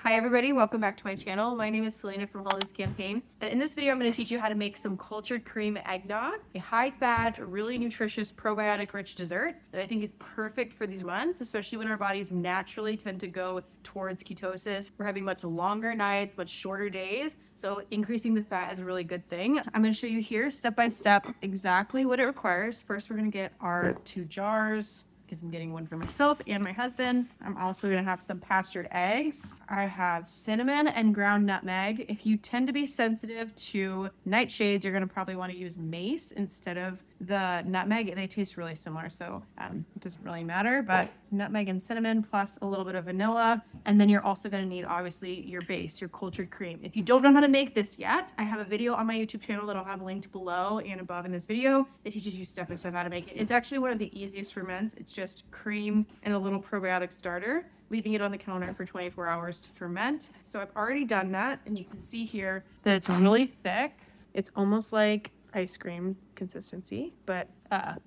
Hi everybody, welcome back to my channel. My name is Selena from Wellness Campaign, and in this video I'm going to teach you how to make some cultured cream eggnog, a high-fat, really nutritious, probiotic-rich dessert that I think is perfect for these months, especially when our bodies naturally tend to go towards ketosis. We're having much longer nights, much shorter days, so increasing the fat is a really good thing. I'm going to show you here step by step exactly what it requires. First, we're going to get our 2 jars, because I'm getting one for myself and my husband. I'm also going to have some pastured eggs. I have cinnamon and ground nutmeg. If you tend to be sensitive to nightshades, you're going to probably want to use mace instead of the nutmeg. They taste really similar, so it doesn't really matter, but nutmeg and cinnamon plus a little bit of vanilla. And then you're also going to need, obviously, your base, your cultured cream. If you don't know how to make this yet, I have a video on my YouTube channel that I'll have linked below and above in this video that teaches you step by step how to make it. It's actually one of the easiest ferments. It's just cream and a little probiotic starter, leaving it on the counter for 24 hours to ferment. So I've already done that, and you can see here that it's really thick. It's almost like ice cream consistency, but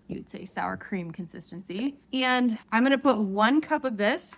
you'd say sour cream consistency. And I'm going to put 1 cup of this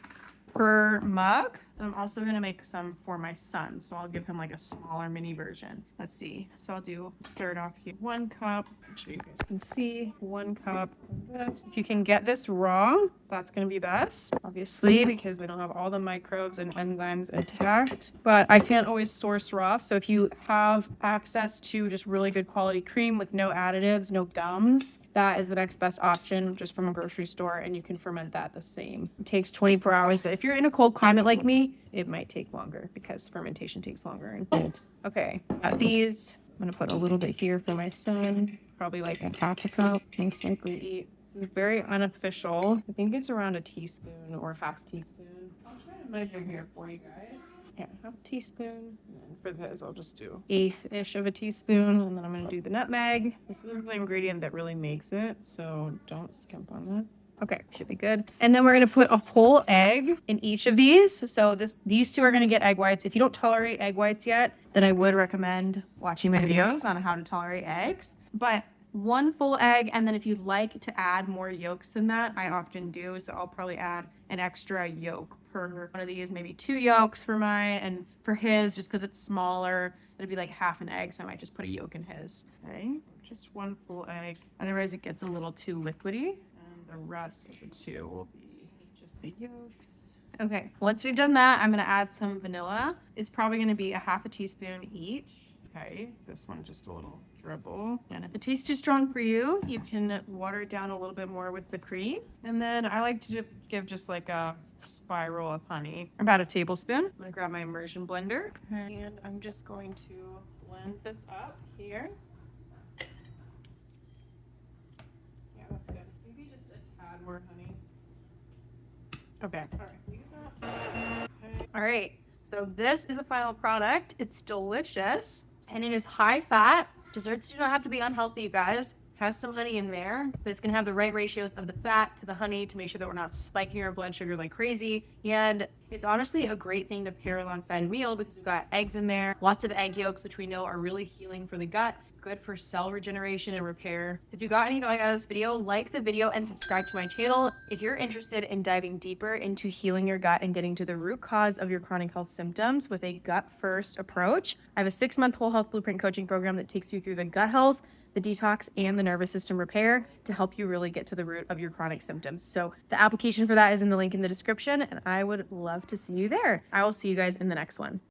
per mug. And I'm also going to make some for my son, so I'll give him like a smaller mini version. Let's see. So I'll do, start off here, 1 cup. I'm sure you guys can see 1 cup of this. If you can get this raw, that's going to be best, obviously, because they don't have all the microbes and enzymes attacked. But I can't always source raw, so if you have access to just really good quality cream with no additives, no gums, that is the next best option just from a grocery store, and you can ferment that the same. It takes 24 hours, but if you're in a cold climate like me, it might take longer because fermentation takes longer in cold. Okay, got these. I'm gonna put a little bit here for my son, probably like a half a cup. Most likely eat. This is very unofficial. I think it's around a teaspoon or half a teaspoon. I'll try to measure here for you guys. Yeah, half a teaspoon. And for this, I'll just do 1/8-ish of a teaspoon, and then I'm gonna do the nutmeg. This is the ingredient that really makes it, so don't skimp on this. Okay, should be good. And then we're going to put a whole egg in each of these. So these 2 are going to get egg whites. If you don't tolerate egg whites yet, then I would recommend watching my videos on how to tolerate eggs. But 1 full egg, and then if you'd like to add more yolks than that, I often do. So I'll probably add an extra yolk per one of these, maybe 2 yolks for mine, and for his, just because it's smaller, it'd be like half an egg, so I might just put a yolk in his. Okay, just 1 full egg. Otherwise, it gets a little too liquidy. The rest of the 2 will be just the yolks. Okay, once we've done that, I'm going to add some vanilla. It's probably going to be a half a teaspoon each. Okay, this one just a little dribble. And if it tastes too strong for you, you can water it down a little bit more with the cream. And then I like to give just like a spiral of honey, about a tablespoon. I'm going to grab my immersion blender, and I'm just going to blend this up here. Yeah, that's good. More honey. Okay. All right. So this is the final product. It's delicious and it is high fat. Desserts do not have to be unhealthy, you guys. Has some honey in there, but it's gonna have the right ratios of the fat to the honey to make sure that we're not spiking our blood sugar like crazy. And it's honestly a great thing to pair alongside a meal because we've got eggs in there, lots of egg yolks, which we know are really healing for the gut, good for cell regeneration and repair. If you got any value out of this video, like the video and subscribe to my channel. If you're interested in diving deeper into healing your gut and getting to the root cause of your chronic health symptoms with a gut first approach, I have a 6-month whole health blueprint coaching program that takes you through the gut health, the detox, and the nervous system repair to help you really get to the root of your chronic symptoms. So the application for that is in the link in the description, and I would love to see you there. I will see you guys in the next one.